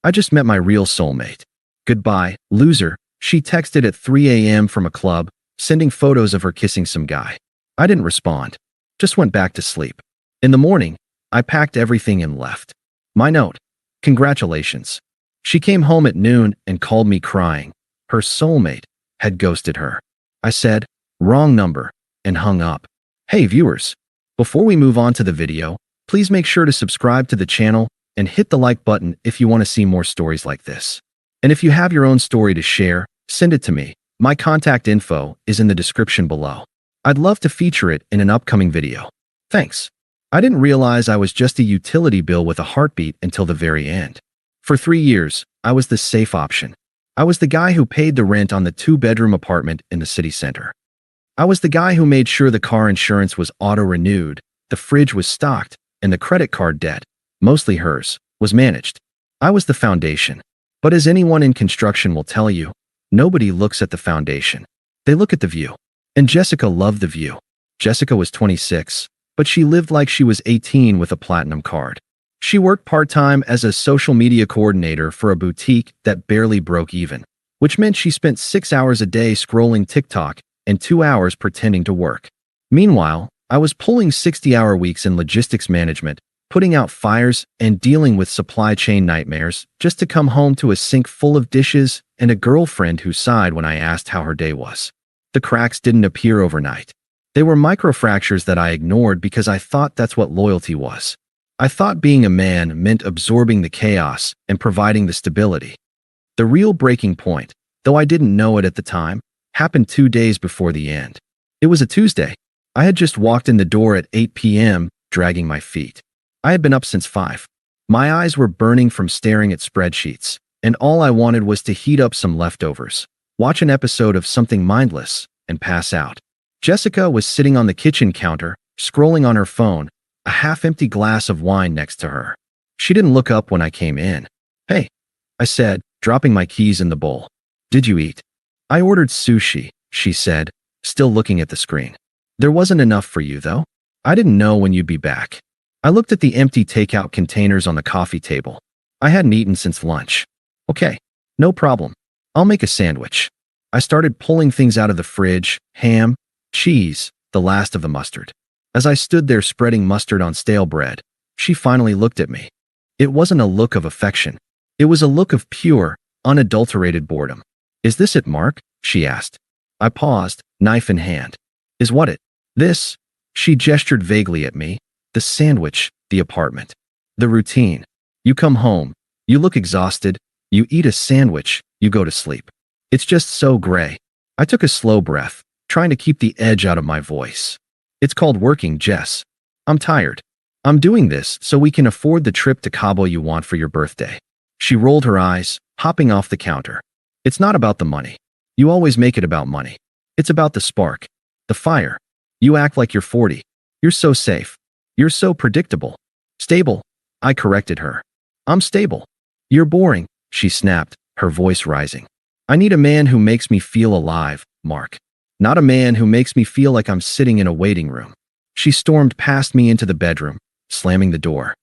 I just met my real soulmate. Goodbye, loser, she texted at 3 a.m. from a club, sending photos of her kissing some guy. I didn't respond. Just went back to sleep. In the morning, I packed everything and left. My note: congratulations. She came home at noon and called me crying. Her soulmate had ghosted her. I said, wrong number, and hung up. Hey viewers, before we move on to the video, please make sure to subscribe to the channel and hit the like button if you want to see more stories like this. And if you have your own story to share, send it to me. My contact info is in the description below. I'd love to feature it in an upcoming video. Thanks. I didn't realize I was just a utility bill with a heartbeat until the very end. For 3 years, I was the safe option. I was the guy who paid the rent on the 2-bedroom apartment in the city center. I was the guy who made sure the car insurance was auto-renewed, the fridge was stocked, and the credit card debt, mostly hers, was managed. I was the foundation. But as anyone in construction will tell you, nobody looks at the foundation. They look at the view. And Jessica loved the view. Jessica was 26, but she lived like she was 18 with a platinum card. She worked part-time as a social media coordinator for a boutique that barely broke even, which meant she spent 6 hours a day scrolling TikTok and 2 hours pretending to work. Meanwhile, I was pulling 60-hour weeks in logistics management, putting out fires and dealing with supply chain nightmares just to come home to a sink full of dishes and a girlfriend who sighed when I asked how her day was. The cracks didn't appear overnight. They were microfractures that I ignored because I thought that's what loyalty was. I thought being a man meant absorbing the chaos and providing the stability. The real breaking point, though I didn't know it at the time, happened 2 days before the end. It was a Tuesday. I had just walked in the door at 8 p.m., dragging my feet. I had been up since 5. My eyes were burning from staring at spreadsheets, and all I wanted was to heat up some leftovers, watch an episode of something mindless, and pass out. Jessica was sitting on the kitchen counter, scrolling on her phone, a half-empty glass of wine next to her. She didn't look up when I came in. Hey, I said, dropping my keys in the bowl. Did you eat? I ordered sushi, she said, still looking at the screen. There wasn't enough for you, though. I didn't know when you'd be back. I looked at the empty takeout containers on the coffee table. I hadn't eaten since lunch. Okay, no problem. I'll make a sandwich. I started pulling things out of the fridge: ham, cheese, the last of the mustard. As I stood there spreading mustard on stale bread, she finally looked at me. It wasn't a look of affection. It was a look of pure, unadulterated boredom. Is this it, Mark? She asked. I paused, knife in hand. Is what it? This? She gestured vaguely at me. The sandwich, the apartment. The routine. You come home, you look exhausted, you eat a sandwich, you go to sleep. It's just so gray. I took a slow breath, trying to keep the edge out of my voice. It's called working, Jess. I'm tired. I'm doing this so we can afford the trip to Cabo you want for your birthday. She rolled her eyes, hopping off the counter. It's not about the money. You always make it about money. It's about the spark. The fire. You act like you're 40. You're so safe. You're so predictable. Stable. I corrected her. I'm stable. You're boring, she snapped, her voice rising. I need a man who makes me feel alive, Mark. Not a man who makes me feel like I'm sitting in a waiting room. She stormed past me into the bedroom, slamming the door.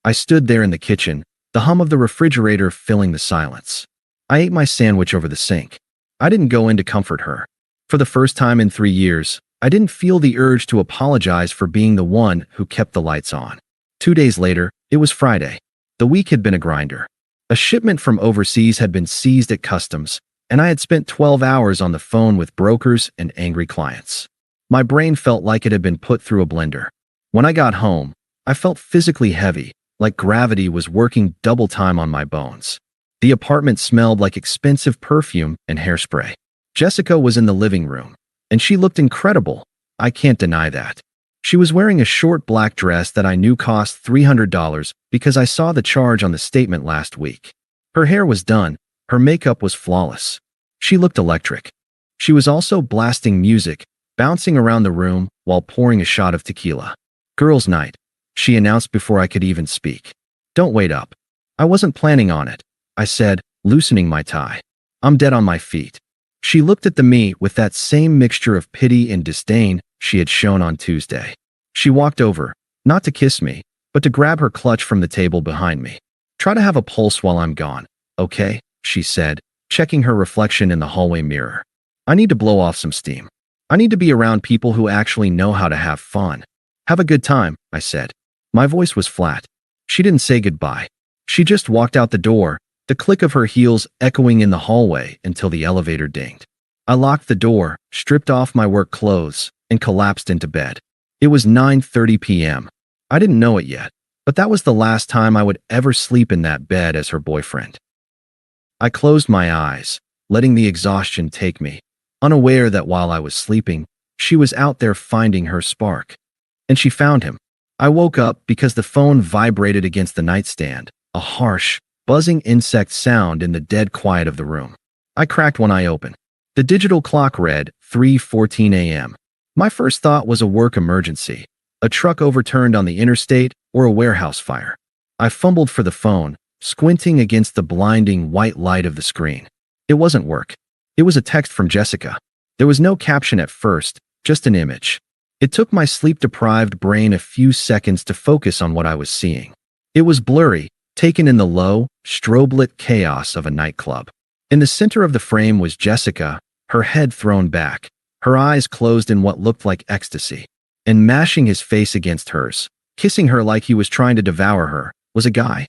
I stood there in the kitchen, the hum of the refrigerator filling the silence. I ate my sandwich over the sink. I didn't go in to comfort her. For the first time in 3 years, I didn't feel the urge to apologize for being the one who kept the lights on. 2 days later, it was Friday. The week had been a grinder. A shipment from overseas had been seized at customs, and I had spent 12 hours on the phone with brokers and angry clients. My brain felt like it had been put through a blender. When I got home, I felt physically heavy, like gravity was working double time on my bones. The apartment smelled like expensive perfume and hairspray. Jessica was in the living room, and she looked incredible. I can't deny that. She was wearing a short black dress that I knew cost $300 because I saw the charge on the statement last week. Her hair was done. Her makeup was flawless. She looked electric. She was also blasting music, bouncing around the room while pouring a shot of tequila. Girls' night, she announced before I could even speak. Don't wait up. I wasn't planning on it, I said, loosening my tie. I'm dead on my feet. She looked at me with that same mixture of pity and disdain she had shown on Tuesday. She walked over, not to kiss me, but to grab her clutch from the table behind me. Try to have a pulse while I'm gone, okay? She said, checking her reflection in the hallway mirror. I need to blow off some steam. I need to be around people who actually know how to have fun. Have a good time, I said. My voice was flat. She didn't say goodbye. She just walked out the door, the click of her heels echoing in the hallway until the elevator dinged. I locked the door, stripped off my work clothes, and collapsed into bed. It was 9:30 p.m. I didn't know it yet, but that was the last time I would ever sleep in that bed as her boyfriend. I closed my eyes, letting the exhaustion take me, unaware that while I was sleeping, she was out there finding her spark. And she found him. I woke up because the phone vibrated against the nightstand, a harsh, buzzing insect sound in the dead quiet of the room. I cracked one eye open. The digital clock read 3:14 a.m. My first thought was a work emergency, a truck overturned on the interstate, or a warehouse fire. I fumbled for the phone, squinting against the blinding white light of the screen. It wasn't work. It was a text from Jessica. There was no caption at first, just an image. It took my sleep-deprived brain a few seconds to focus on what I was seeing. It was blurry, taken in the low, strobe-lit chaos of a nightclub. In the center of the frame was Jessica, her head thrown back, her eyes closed in what looked like ecstasy. And mashing his face against hers, kissing her like he was trying to devour her, was a guy.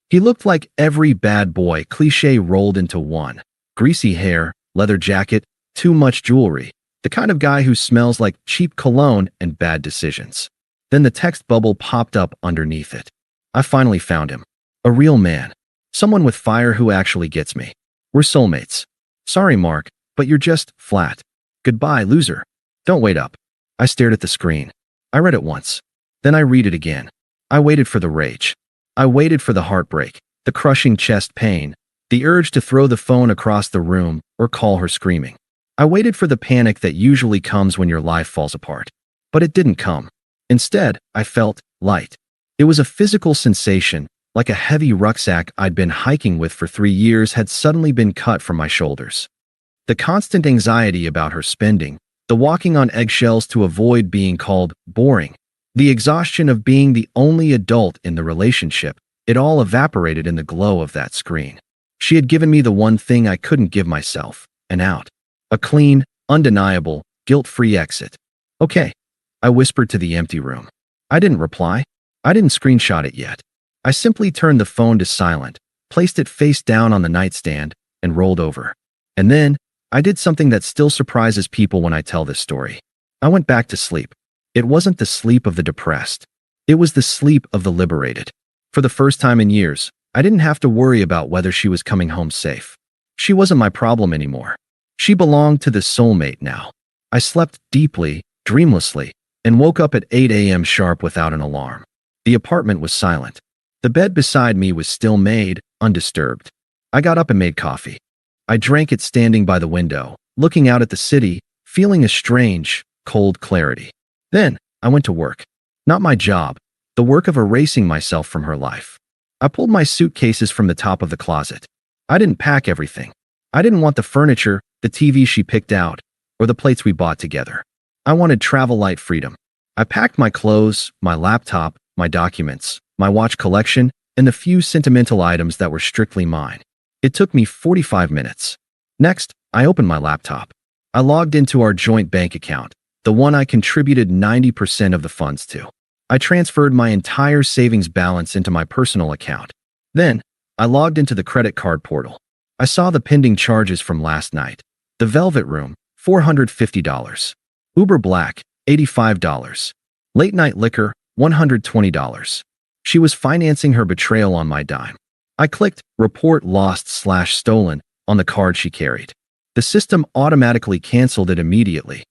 He looked like every bad boy cliché rolled into one. Greasy hair, leather jacket, too much jewelry. The kind of guy who smells like cheap cologne and bad decisions. Then the text bubble popped up underneath it. I finally found him. A real man. Someone with fire who actually gets me. We're soulmates. Sorry, Mark, but you're just flat. Goodbye, loser. Don't wait up. I stared at the screen. I read it once. Then I read it again. I waited for the rage. I waited for the heartbreak, the crushing chest pain, the urge to throw the phone across the room or call her screaming. I waited for the panic that usually comes when your life falls apart. But it didn't come. Instead, I felt light. It was a physical sensation, like a heavy rucksack I'd been hiking with for 3 years had suddenly been cut from my shoulders. The constant anxiety about her spending, the walking on eggshells to avoid being called boring, the exhaustion of being the only adult in the relationship, it all evaporated in the glow of that screen. She had given me the one thing I couldn't give myself, an out. A clean, undeniable, guilt-free exit. Okay, I whispered to the empty room. I didn't reply. I didn't screenshot it yet. I simply turned the phone to silent, placed it face down on the nightstand, and rolled over. And then, I did something that still surprises people when I tell this story. I went back to sleep. It wasn't the sleep of the depressed. It was the sleep of the liberated. For the first time in years, I didn't have to worry about whether she was coming home safe. She wasn't my problem anymore. She belonged to the soulmate now. I slept deeply, dreamlessly, and woke up at 8 a.m. sharp without an alarm. The apartment was silent. The bed beside me was still made, undisturbed. I got up and made coffee. I drank it standing by the window, looking out at the city, feeling a strange, cold clarity. Then, I went to work. Not my job, the work of erasing myself from her life. I pulled my suitcases from the top of the closet. I didn't pack everything. I didn't want the furniture, the TV she picked out, or the plates we bought together. I wanted travel-light freedom. I packed my clothes, my laptop, my documents, my watch collection, and the few sentimental items that were strictly mine. It took me 45 minutes. Next, I opened my laptop. I logged into our joint bank account, the one I contributed 90% of the funds to. I transferred my entire savings balance into my personal account. Then, I logged into the credit card portal. I saw the pending charges from last night. The Velvet Room, $450. Uber Black, $85. Late Night Liquor, $120. She was financing her betrayal on my dime. I clicked Report Lost/Stolen on the card she carried. The system automatically canceled it immediately.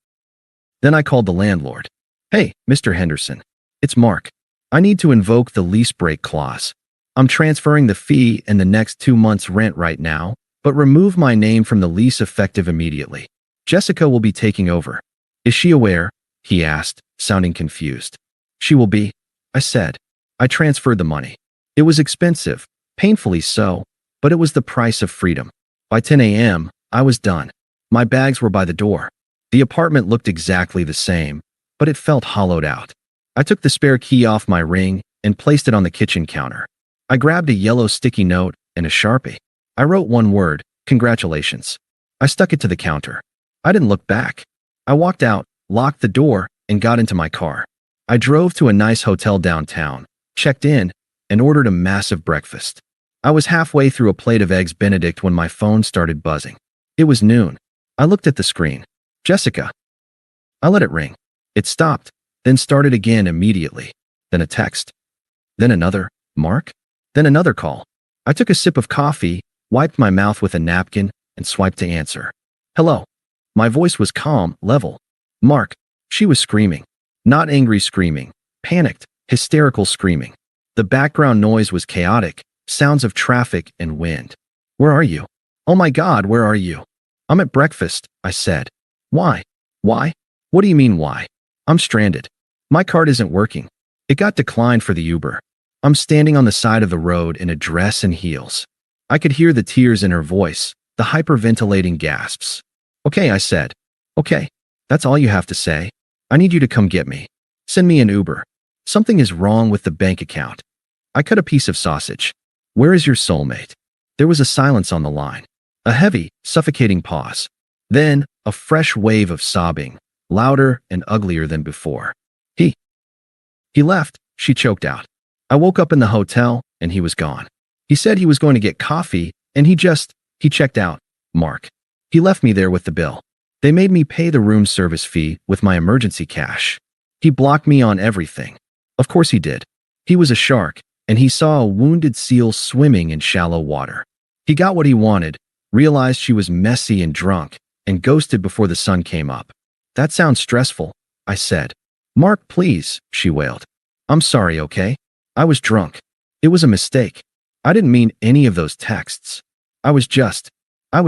Then I called the landlord. Hey, Mr. Henderson. It's Mark. I need to invoke the lease break clause. I'm transferring the fee and the next 2 months' rent right now, but remove my name from the lease effective immediately. Jessica will be taking over. Is she aware? He asked, sounding confused. She will be, I said. I transferred the money. It was expensive, painfully so, but it was the price of freedom. By 10 a.m., I was done. My bags were by the door. The apartment looked exactly the same, but it felt hollowed out. I took the spare key off my ring and placed it on the kitchen counter. I grabbed a yellow sticky note and a Sharpie. I wrote one word, congratulations. I stuck it to the counter. I didn't look back. I walked out, locked the door, and got into my car. I drove to a nice hotel downtown, checked in, and ordered a massive breakfast. I was halfway through a plate of Eggs Benedict when my phone started buzzing. It was noon. I looked at the screen. Jessica. I let it ring. It stopped, then started again immediately. Then a text. Then another, Mark? Then another call. I took a sip of coffee, wiped my mouth with a napkin, and swiped to answer. Hello. My voice was calm, level. Mark. She was screaming. Not angry screaming. Panicked, hysterical screaming. The background noise was chaotic, sounds of traffic and wind. Where are you? Oh my God, where are you? I'm at breakfast, I said. Why? Why? What do you mean why? I'm stranded. My card isn't working. It got declined for the Uber. I'm standing on the side of the road in a dress and heels. I could hear the tears in her voice, the hyperventilating gasps. Okay, I said. Okay, that's all you have to say. I need you to come get me. Send me an Uber. Something is wrong with the bank account. I cut a piece of sausage. Where is your soulmate? There was a silence on the line. A heavy, suffocating pause. Then, a fresh wave of sobbing, louder and uglier than before. He left, she choked out. I woke up in the hotel, and he was gone. He said he was going to get coffee, and he checked out. Mark. He left me there with the bill. They made me pay the room service fee with my emergency cash. He blocked me on everything. Of course he did. He was a shark, and he saw a wounded seal swimming in shallow water. He got what he wanted, realized she was messy and drunk, and ghosted before the sun came up. That sounds stressful, I said. Mark, please, she wailed. I'm sorry, okay? I was drunk. It was a mistake. I didn't mean any of those texts. I was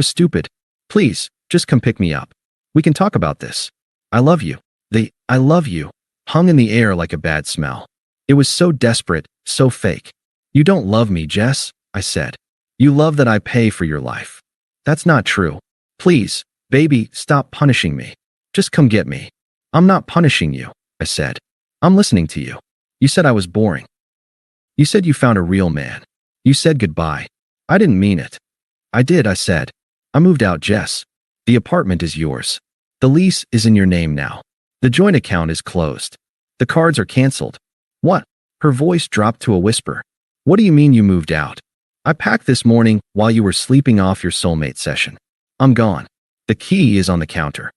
stupid. Please, just come pick me up. We can talk about this. I love you. The I love you hung in the air like a bad smell. It was so desperate, so fake. You don't love me, Jess, I said. You love that I pay for your life. That's not true. Please, baby, stop punishing me. Just come get me. I'm not punishing you, I said. I'm listening to you. You said I was boring. You said you found a real man. You said goodbye. I didn't mean it. I did, I said. I moved out, Jess. The apartment is yours. The lease is in your name now. The joint account is closed. The cards are canceled. What? Her voice dropped to a whisper. What do you mean you moved out? I packed this morning while you were sleeping off your soulmate session. I'm gone. The key is on the counter.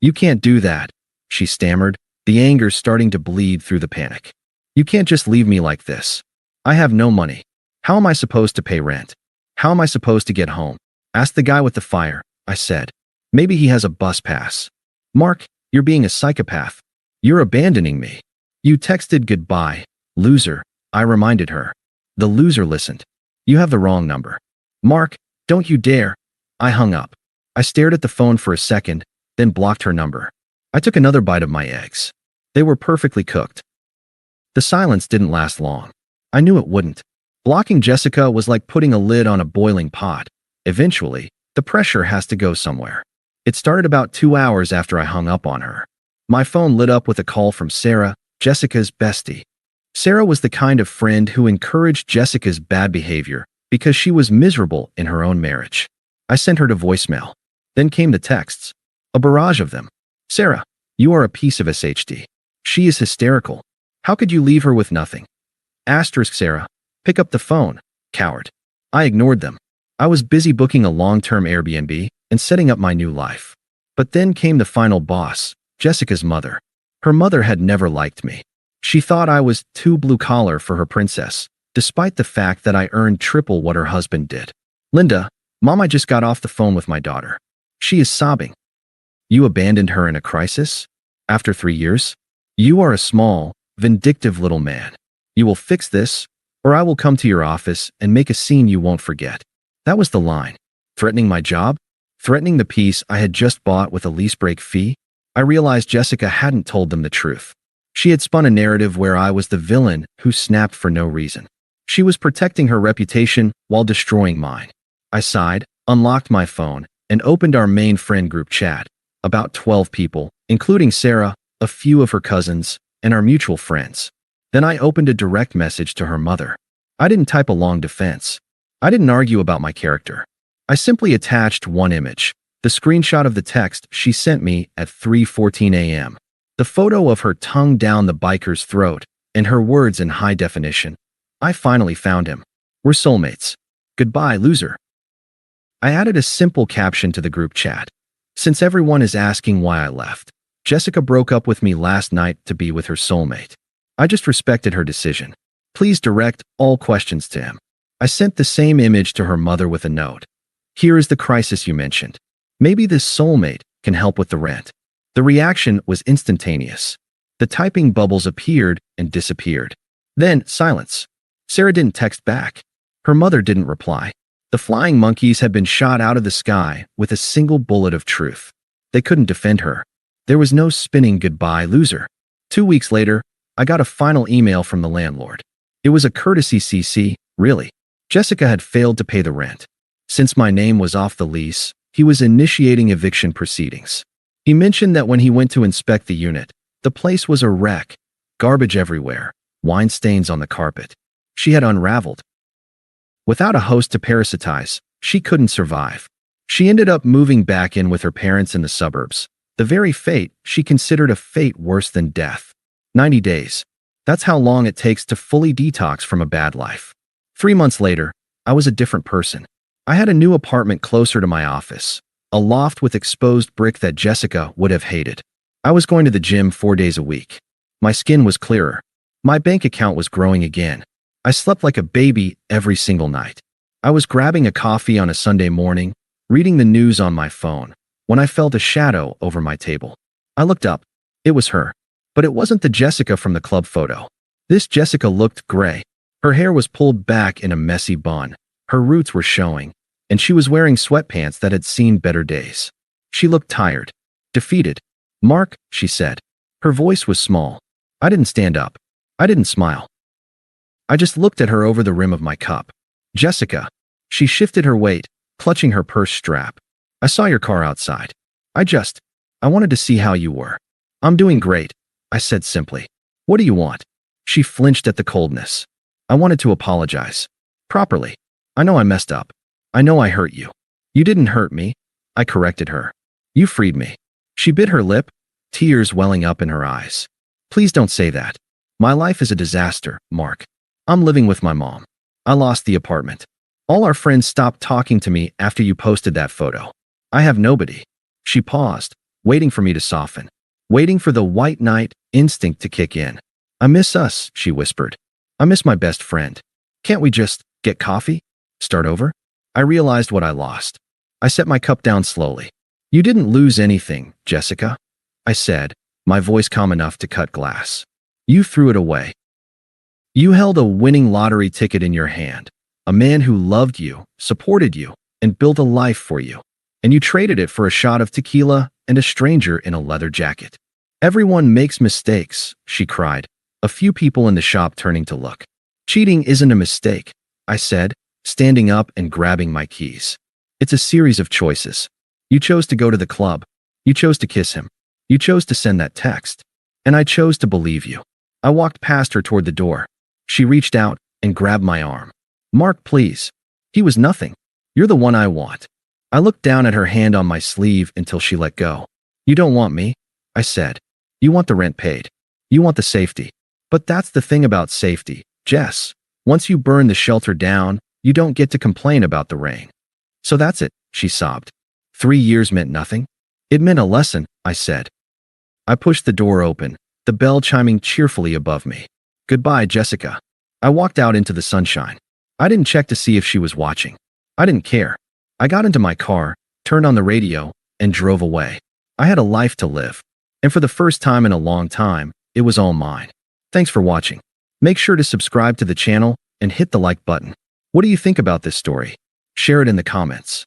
You can't do that, she stammered, the anger starting to bleed through the panic. You can't just leave me like this. I have no money. How am I supposed to pay rent? How am I supposed to get home? Ask the guy with the fire, I said. Maybe he has a bus pass. Mark, you're being a psychopath. You're abandoning me. You texted goodbye, loser, I reminded her. The loser listened. You have the wrong number. Mark, don't you dare. I hung up. I stared at the phone for a second, then blocked her number. I took another bite of my eggs. They were perfectly cooked. The silence didn't last long. I knew it wouldn't. Blocking Jessica was like putting a lid on a boiling pot. Eventually, the pressure has to go somewhere. It started about 2 hours after I hung up on her. My phone lit up with a call from Sarah, Jessica's bestie. Sarah was the kind of friend who encouraged Jessica's bad behavior because she was miserable in her own marriage. I sent her to voicemail. Then came the texts. A barrage of them. Sarah, you are a piece of SHD. She is hysterical. How could you leave her with nothing? Asterisk Sarah, pick up the phone, coward. I ignored them. I was busy booking a long-term Airbnb and setting up my new life. But then came the final boss, Jessica's mother. Her mother had never liked me. She thought I was too blue-collar for her princess, despite the fact that I earned triple what her husband did. Linda, Mom, I just got off the phone with my daughter. She is sobbing. You abandoned her in a crisis? After 3 years? You are a small, vindictive little man. You will fix this, or I will come to your office and make a scene you won't forget. That was the line. Threatening my job? Threatening the piece I had just bought with a lease break fee? I realized Jessica hadn't told them the truth. She had spun a narrative where I was the villain who snapped for no reason. She was protecting her reputation while destroying mine. I sighed, unlocked my phone, and opened our main friend group chat. About 12 people, including Sarah, a few of her cousins, and our mutual friends. Then I opened a direct message to her mother. I didn't type a long defense. I didn't argue about my character. I simply attached one image, the screenshot of the text she sent me at 3:14 a.m. The photo of her tongue down the biker's throat and her words in high definition. I finally found him. We're soulmates. Goodbye, loser. I added a simple caption to the group chat. Since everyone is asking why I left, Jessica broke up with me last night to be with her soulmate. I just respected her decision. Please direct all questions to him. I sent the same image to her mother with a note. Here is the crisis you mentioned. Maybe this soulmate can help with the rent. The reaction was instantaneous. The typing bubbles appeared and disappeared. Then, silence. Sarah didn't text back. Her mother didn't reply. The flying monkeys had been shot out of the sky with a single bullet of truth. They couldn't defend her. There was no spinning goodbye, loser. 2 weeks later, I got a final email from the landlord. It was a courtesy CC, really. Jessica had failed to pay the rent. Since my name was off the lease, he was initiating eviction proceedings. He mentioned that when he went to inspect the unit, the place was a wreck, garbage everywhere, wine stains on the carpet. She had unraveled. Without a host to parasitize, she couldn't survive. She ended up moving back in with her parents in the suburbs, the very fate she considered a fate worse than death. 90 days. That's how long it takes to fully detox from a bad life. 3 months later, I was a different person. I had a new apartment closer to my office, a loft with exposed brick that Jessica would have hated. I was going to the gym 4 days a week. My skin was clearer. My bank account was growing again. I slept like a baby every single night. I was grabbing a coffee on a Sunday morning, reading the news on my phone, when I felt a shadow over my table. I looked up. It was her. But it wasn't the Jessica from the club photo. This Jessica looked gray. Her hair was pulled back in a messy bun. Her roots were showing, and she was wearing sweatpants that had seen better days. She looked tired, defeated. Mark, she said. Her voice was small. I didn't stand up. I didn't smile. I just looked at her over the rim of my cup. Jessica. She shifted her weight, clutching her purse strap. I saw your car outside. I wanted to see how you were. I'm doing great, I said simply. What do you want? She flinched at the coldness. I wanted to apologize. Properly. I know I messed up. I know I hurt you. You didn't hurt me. I corrected her. You freed me. She bit her lip, tears welling up in her eyes. Please don't say that. My life is a disaster, Mark. I'm living with my mom. I lost the apartment. All our friends stopped talking to me after you posted that photo. I have nobody. She paused, waiting for me to soften, waiting for the white knight instinct to kick in. I miss us, she whispered. I miss my best friend. Can't we just get coffee? Start over? I realized what I lost. I set my cup down slowly. You didn't lose anything, Jessica, I said, my voice calm enough to cut glass. You threw it away. You held a winning lottery ticket in your hand, a man who loved you, supported you, and built a life for you, and you traded it for a shot of tequila and a stranger in a leather jacket. Everyone makes mistakes, she cried, a few people in the shop turning to look. Cheating isn't a mistake, I said, standing up and grabbing my keys. It's a series of choices. You chose to go to the club. You chose to kiss him. You chose to send that text. And I chose to believe you. I walked past her toward the door. She reached out and grabbed my arm. Mark, please. He was nothing. You're the one I want. I looked down at her hand on my sleeve until she let go. You don't want me, I said. You want the rent paid. You want the safety. But that's the thing about safety, Jess. Once you burn the shelter down, you don't get to complain about the rain. So that's it, she sobbed. 3 years meant nothing? It meant a lesson, I said. I pushed the door open, the bell chiming cheerfully above me. Goodbye, Jessica. I walked out into the sunshine. I didn't check to see if she was watching. I didn't care. I got into my car, turned on the radio, and drove away. I had a life to live. And for the first time in a long time, it was all mine. Thanks for watching. Make sure to subscribe to the channel and hit the like button. What do you think about this story? Share it in the comments.